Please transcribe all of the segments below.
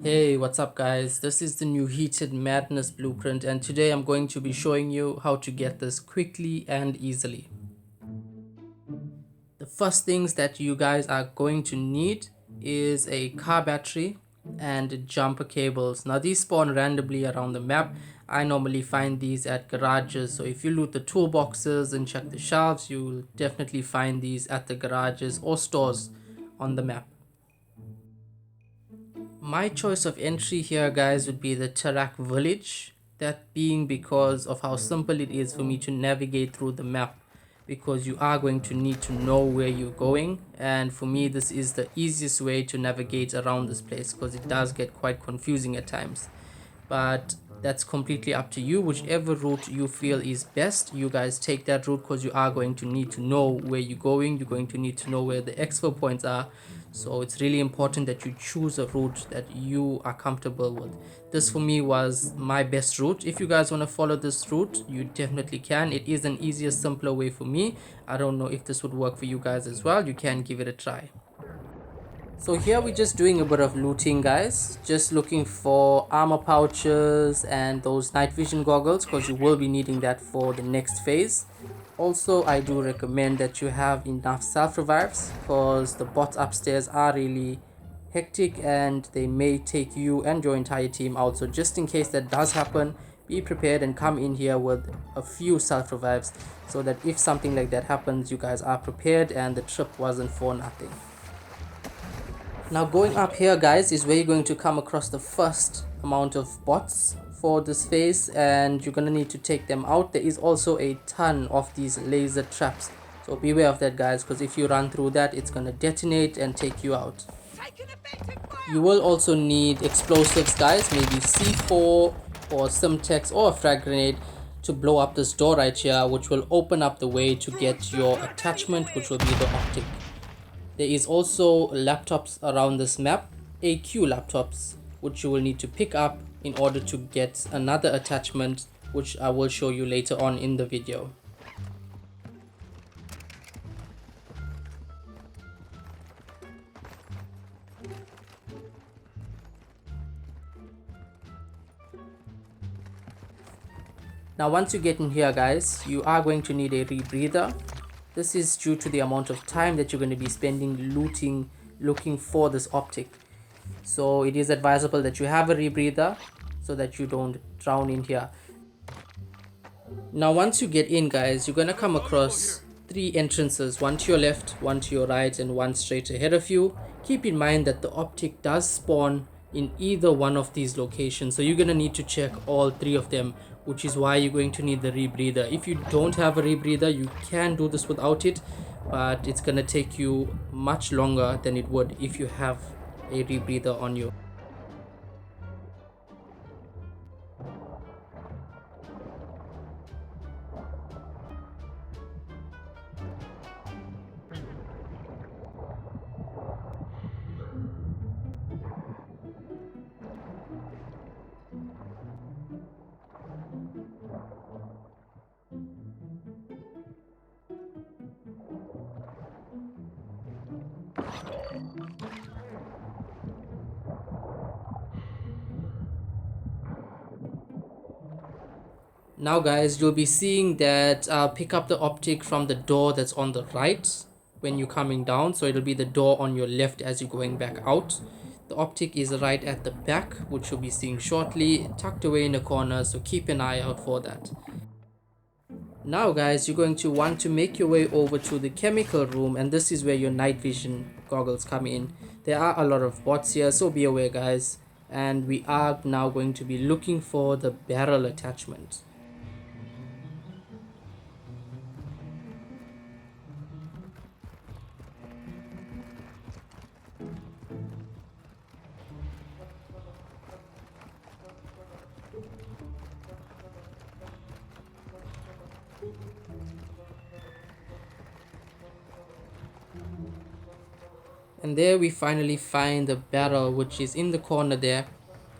Hey, what's up guys? This is the new Heated Madness blueprint and today I'm going to be showing you how to get this quickly and easily. The first things that you guys are going to need is a car battery and jumper cables. Now these spawn randomly around the map. I normally find these at garages, so if you loot the toolboxes and check the shelves, you'll definitely find these at the garages or stores on the map. My choice of entry here guys would be the Tarak village, that being because of how simple it is for me to navigate through the map, because you are going to need to know where you're going, and for me this is the easiest way to navigate around this place because it does get quite confusing at times. But that's completely up to you. Whichever route you feel is best, you guys take that route because you are going to need to know where you're going. You're going to need to know where the exfil points are, so it's really important that you choose a route that you are comfortable with. This for me was my best route. If you guys want to follow this route, you definitely can. It is an easier, simpler way for me. I don't know if this would work for you guys as well. You can give it a try. So here we're just doing a bit of looting guys, just looking for armor pouches and those night vision goggles because you will be needing that for the next phase. Also, I do recommend that you have enough self revives because the bots upstairs are really hectic and they may take you and your entire team out. So just in case that does happen, be prepared and come in here with a few self revives so that if something like that happens, you guys are prepared and the trip wasn't for nothing. Now going up here guys is where you're going to come across the first amount of bots for this phase, and you're gonna need to take them out. There is also a ton of these laser traps, so beware of that guys, because if you run through that it's gonna detonate and take you out. You will also need explosives guys, maybe C4 or Simtex or a frag grenade to blow up this door right here, which will open up the way to get your attachment, which will be the optic. There is also laptops around this map, AQ laptops, which you will need to pick up in order to get another attachment, which I will show you later on in the video. Now once you get in here guys, you are going to need a rebreather. This is due to the amount of time that you're going to be spending looking for this optic. So it is advisable that you have a rebreather so that you don't drown in here. Now once you get in guys, you're going to come across three entrances, one to your left, one to your right, and one straight ahead of you. Keep in mind that the optic does spawn in either one of these locations, so you're going to need to check all three of them, which is why you're going to need the rebreather. If you don't have a rebreather, you can do this without it, but it's going to take you much longer than it would if you have a rebreather on you. Now guys, you'll be seeing that pick up the optic from the door that's on the right when you're coming down, so it'll be the door on your left as you're going back out. The optic is right at the back, which you'll be seeing shortly, tucked away in the corner, so keep an eye out for that. Now guys, you're going to want to make your way over to the chemical room, and this is where your night vision goggles come in. There are a lot of bots here, so be aware guys, and we are now going to be looking for the barrel attachment. And there we finally find the barrel, which is in the corner there.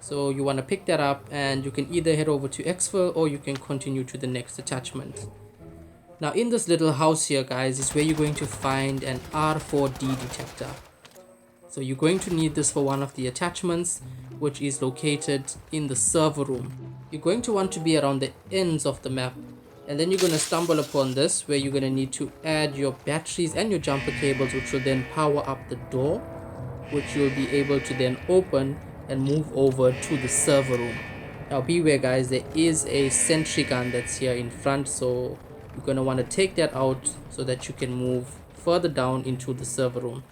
So you want to pick that up, and you can either head over to exfil or you can continue to the next attachment. Now in this little house here guys is where you're going to find an R4D detector. So you're going to need this for one of the attachments, which is located in the server room. You're going to want to be around the ends of the map, and then you're going to stumble upon this where you're going to need to add your batteries and your jumper cables, which will then power up the door, which you'll be able to then open and move over to the server room. Now beware guys, there is a sentry gun that's here in front, so you're going to want to take that out so that you can move further down into the server room.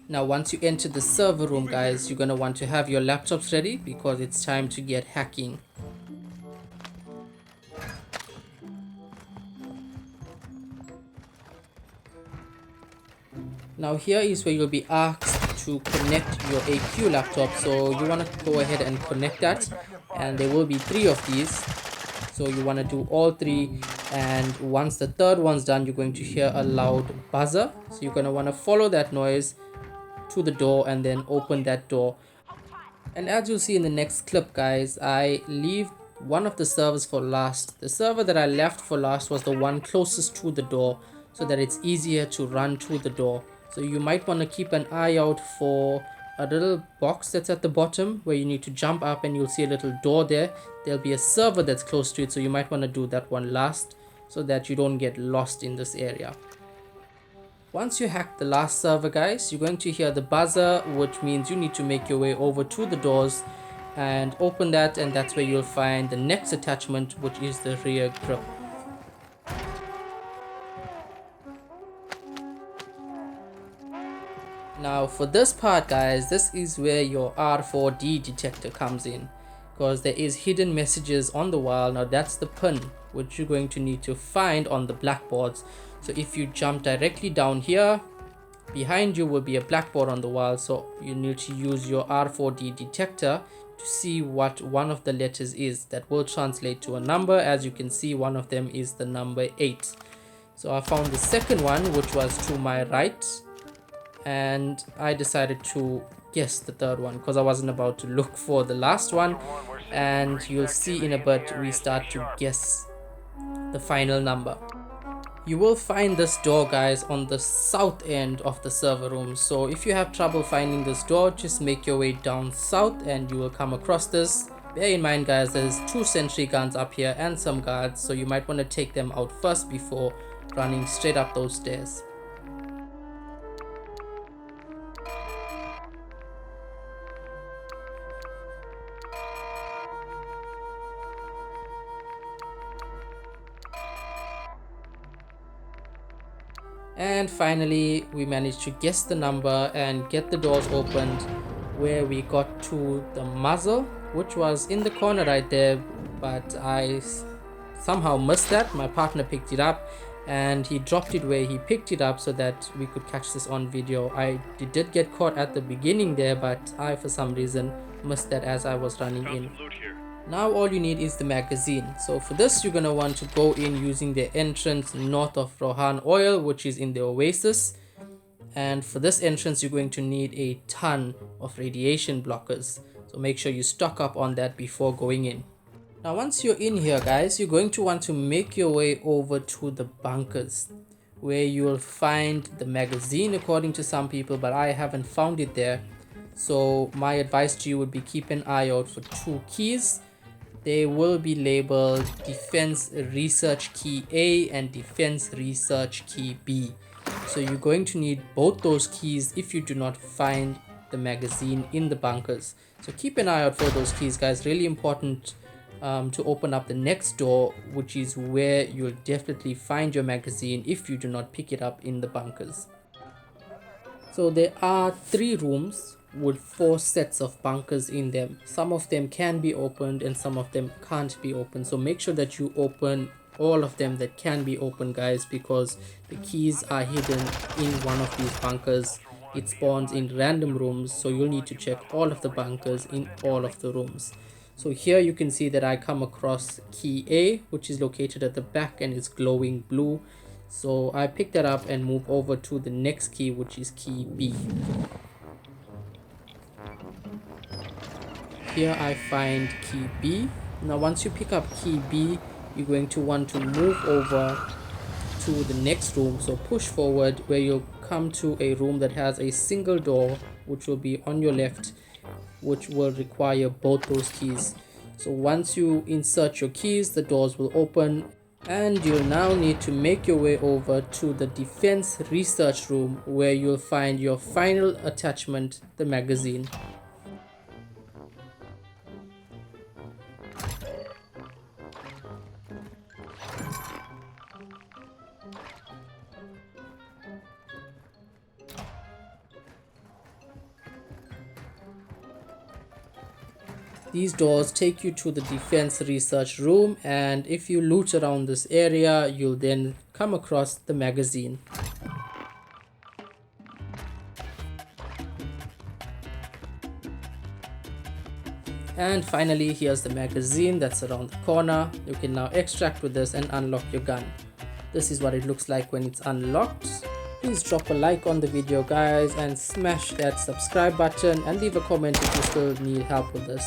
Now once you enter the server room guys, you're going to want to have your laptops ready because it's time to get hacking. Now here is where you'll be asked to connect your AQ laptop, so you want to go ahead and connect that, and there will be 3 of these, so you want to do all 3, and once the third one's done you're going to hear a loud buzzer, so you're going to want to follow that noise to the door and then open that door. And as you'll see in the next clip guys, I leave one of the servers for last. The server that I left for last was the one closest to the door, so that it's easier to run to the door. So you might want to keep an eye out for a little box that's at the bottom where you need to jump up, and you'll see a little door there. There'll be a server that's close to it, so you might want to do that one last so that you don't get lost in this area. Once you hack the last server guys, you're going to hear the buzzer, which means you need to make your way over to the doors and open that, and that's where you'll find the next attachment, which is the rear grip. Now for this part guys, this is where your R4D detector comes in, because there is hidden messages on the wall. Now that's the pin which you're going to need to find on the blackboards. So if you jump directly down here, behind you will be a blackboard on the wall, so you need to use your R4D detector to see what one of the letters is that will translate to a number. As you can see, one of them is the number 8. So I found the second one, which was to my right, and I decided to guess the third one because I wasn't about to look for the last one, and you'll see in a bit we start to guess the final number. You will find this door guys on the south end of the server room, so if you have trouble finding this door, just make your way down south and you will come across this. Bear in mind guys, there's 2 sentry guns up here and some guards, so you might want to take them out first before running straight up those stairs. And finally we managed to guess the number and get the doors opened, where we got to the muzzle, which was in the corner right there, but I somehow missed that. My partner picked it up and he dropped it where he picked it up so that we could catch this on video. I did get caught at the beginning there, but I for some reason missed that as I was running in. Now all you need is the magazine. So for this you're going to want to go in using the entrance north of Rohan Oil, which is in the Oasis. And for this entrance you're going to need a ton of radiation blockers, so make sure you stock up on that before going in. Now once you're in here guys, you're going to want to make your way over to the bunkers, where you'll find the magazine according to some people, but I haven't found it there. So my advice to you would be keep an eye out for 2 keys. They will be labeled Defense Research Key A and Defense Research Key B. So you're going to need both those keys if you do not find the magazine in the bunkers. So keep an eye out for those keys guys, really important to open up the next door, which is where you'll definitely find your magazine if you do not pick it up in the bunkers. So there are 3 rooms with 4 sets of bunkers in them. Some of them can be opened and some of them can't be opened, so make sure that you open all of them that can be opened, guys, because the keys are hidden in one of these bunkers. It spawns in random rooms, so you'll need to check all of the bunkers in all of the rooms. So here you can see that I come across key A, which is located at the back and is glowing blue. So I pick that up and move over to the next key, which is key B. Here I find key B. Now once you pick up key B, you're going to want to move over to the next room. So push forward, where you'll come to a room that has a single door, which will be on your left, which will require both those keys. So once you insert your keys, the doors will open, and you'll now need to make your way over to the defense research room, where you'll find your final attachment, the magazine. These doors take you to the defense research room, and if you loot around this area, you'll then come across the magazine. And finally, here's the magazine that's around the corner. You can now extract with this and unlock your gun. This is what it looks like when it's unlocked. Please drop a like on the video, guys, and smash that subscribe button and leave a comment if you still need help with this.